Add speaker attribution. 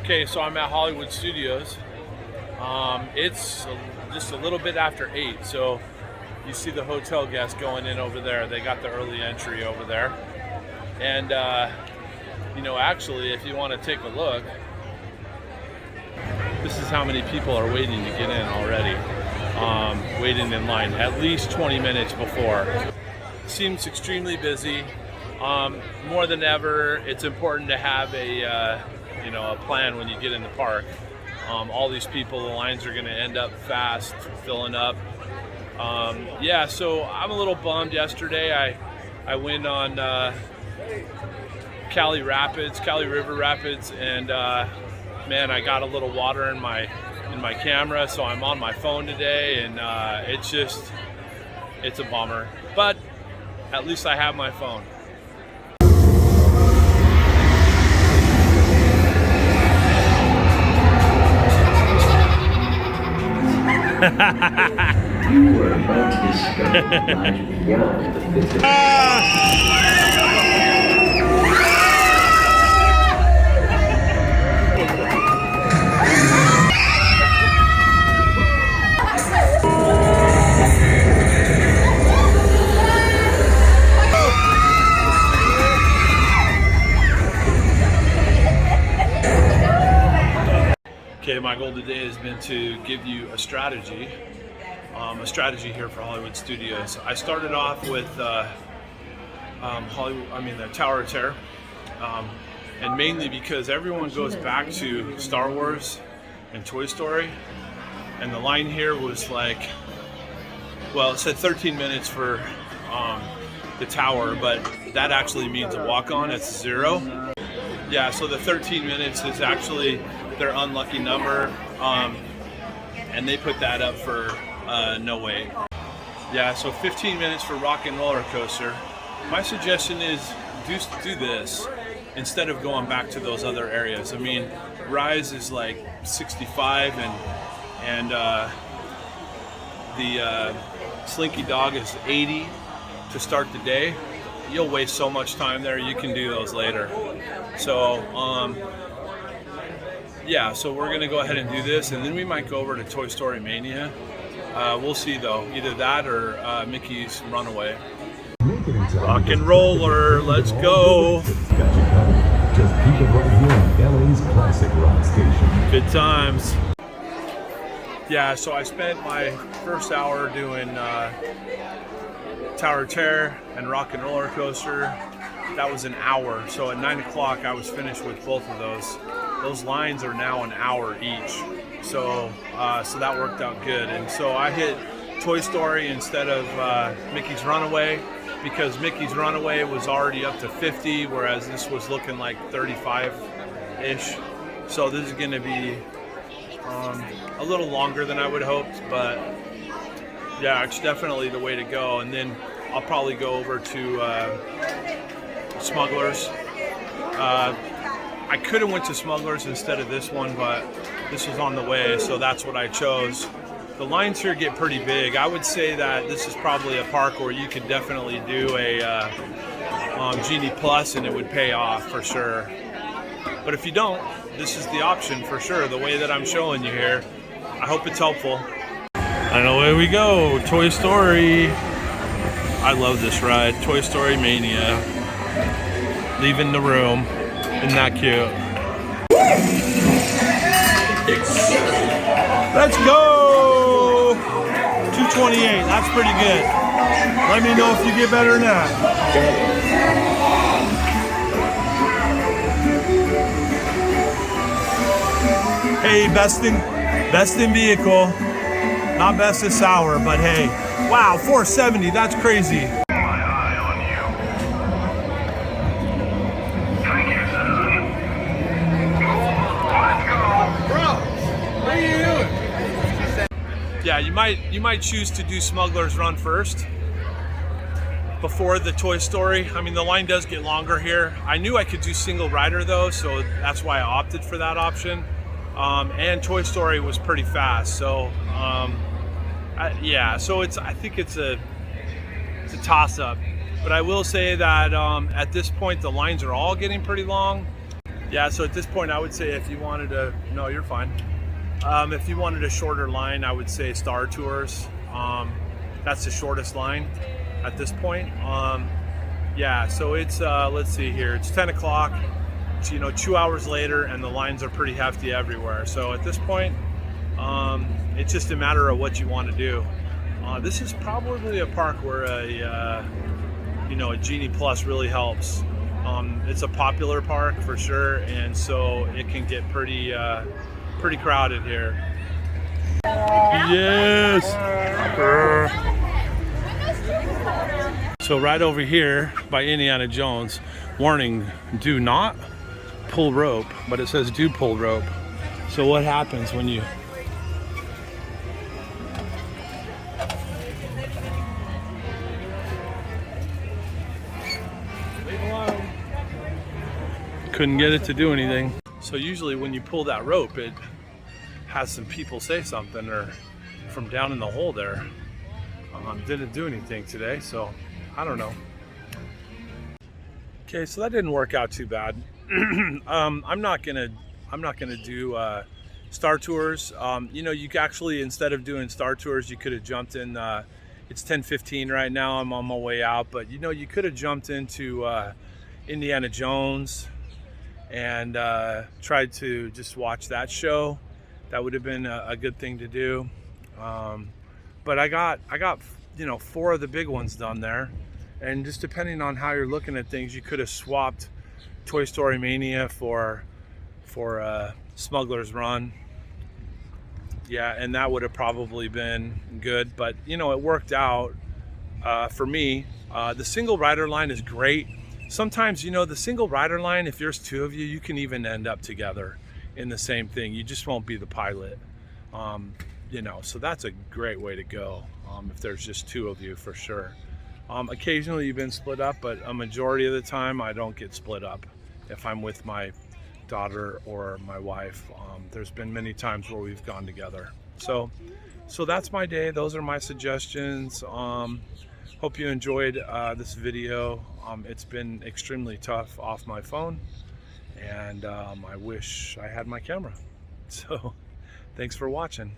Speaker 1: Okay, so I'm at Hollywood Studios. It's just a little bit after 8, so you see the hotel guests going in over there. They got the early entry over there. And, actually, if you want to take a look, this is how many people are waiting to get in already. Waiting in line at least 20 minutes before. Seems extremely busy. More than ever, it's important to have a plan when you get in the park. All these people, the lines are going to end up fast, filling up. So I'm a little bummed. Yesterday, I went on Cali River Rapids, and man, I got a little water in my camera, so I'm on my phone today, and it's a bummer. But at least I have my phone.
Speaker 2: You were about to discover the light beyond the physical.
Speaker 1: Okay, my goal today has been to give you a strategy here for Hollywood Studios. I started off with the Tower of Terror, and mainly because everyone goes back to Star Wars and Toy Story, and the line here was like, well, it said 13 minutes for the tower, but that actually means a walk-on. It's 0. Yeah, so the 13 minutes is actually their unlucky number, and they put that up for no wait. Yeah, so 15 minutes for Rock and Roller Coaster. My suggestion is do this instead of going back to those other areas. I mean, Rise is like 65, and the Slinky Dog is 80 to start the day. You'll waste so much time there. You can do those later. So so we're gonna go ahead and do this, and then we might go over to Toy Story Mania. We'll see though, either that or Mickey's Runaway. Rock and Roller, let's go.
Speaker 3: Just keep it right here on LA's classic rock station.
Speaker 1: Good times. Yeah, so I spent my first hour doing Tower of Terror and Rock and Roller Coaster. That was an hour, so at 9 o'clock I was finished with both of those. Those lines are now an hour each, so that worked out good. And so I hit Toy Story instead of Mickey's Runaway, because Mickey's Runaway was already up to 50, whereas this was looking like 35-ish. So this is going to be a little longer than I would hoped, but yeah, it's definitely the way to go. And then I'll probably go over to Smugglers. I could have went to Smugglers instead of this one, but this was on the way, so that's what I chose. The lines here get pretty big. I would say that this is probably a park where you could definitely do a Genie Plus and it would pay off for sure. But if you don't, this is the option for sure, the way that I'm showing you here. I hope it's helpful. And away we go, Toy Story. I love this ride, Toy Story Mania. Leaving the room. Isn't that cute? Let's go! 228, that's pretty good. Let me know if you get better than that. Hey, best in vehicle. Not best this hour, but hey. Wow, 470, that's crazy. Yeah, you might choose to do Smuggler's Run first before the Toy Story. I mean, the line does get longer here. I knew I could do single rider though, so that's why I opted for that option. And Toy Story was pretty fast, so I think it's a toss-up. But I will say that at this point the lines are all getting pretty long. Yeah, so at this point, I would say if you wanted to, no, you're fine. If you wanted a shorter line, I would say Star Tours. That's the shortest line at this point. Yeah, so it's, let's see here, it's 10 o'clock, you know, 2 hours later, and the lines are pretty hefty everywhere. So at this point, it's just a matter of what you want to do. This is probably a park where you know, a Genie Plus really helps. It's a popular park for sure, and so it can get pretty crowded here. Yes. So right over here by Indiana Jones, warning: do not pull rope, but it says do pull rope. So what happens when you couldn't get it to do anything? So usually when you pull that rope, it has some people say something, or from down in the hole there. Didn't do anything today, so I don't know. Okay, so that didn't work out too bad. I'm not gonna do Star Tours. You know, you actually, instead of doing Star Tours, you could have jumped in. It's 10:15 right now. I'm on my way out, but you know, you could have jumped into Indiana Jones and tried to just watch that show. That would have been a good thing to do. But I got you know, 4 of the big ones done there, and just depending on how you're looking at things, you could have swapped Toy Story Mania for Smuggler's Run. Yeah, and that would have probably been good, but you know, it worked out for me. The single rider line is great. Sometimes, you know, the single rider line, if there's 2 of you, you can even end up together in the same thing. You just won't be the pilot. You know, so that's a great way to go if there's just 2 of you, for sure. Occasionally you've been split up, but a majority of the time I don't get split up if I'm with my daughter or my wife. There's been many times where we've gone together. So that's my day. Those are my suggestions. Hope you enjoyed this video. It's been extremely tough off my phone, and I wish I had my camera. So thanks for watching.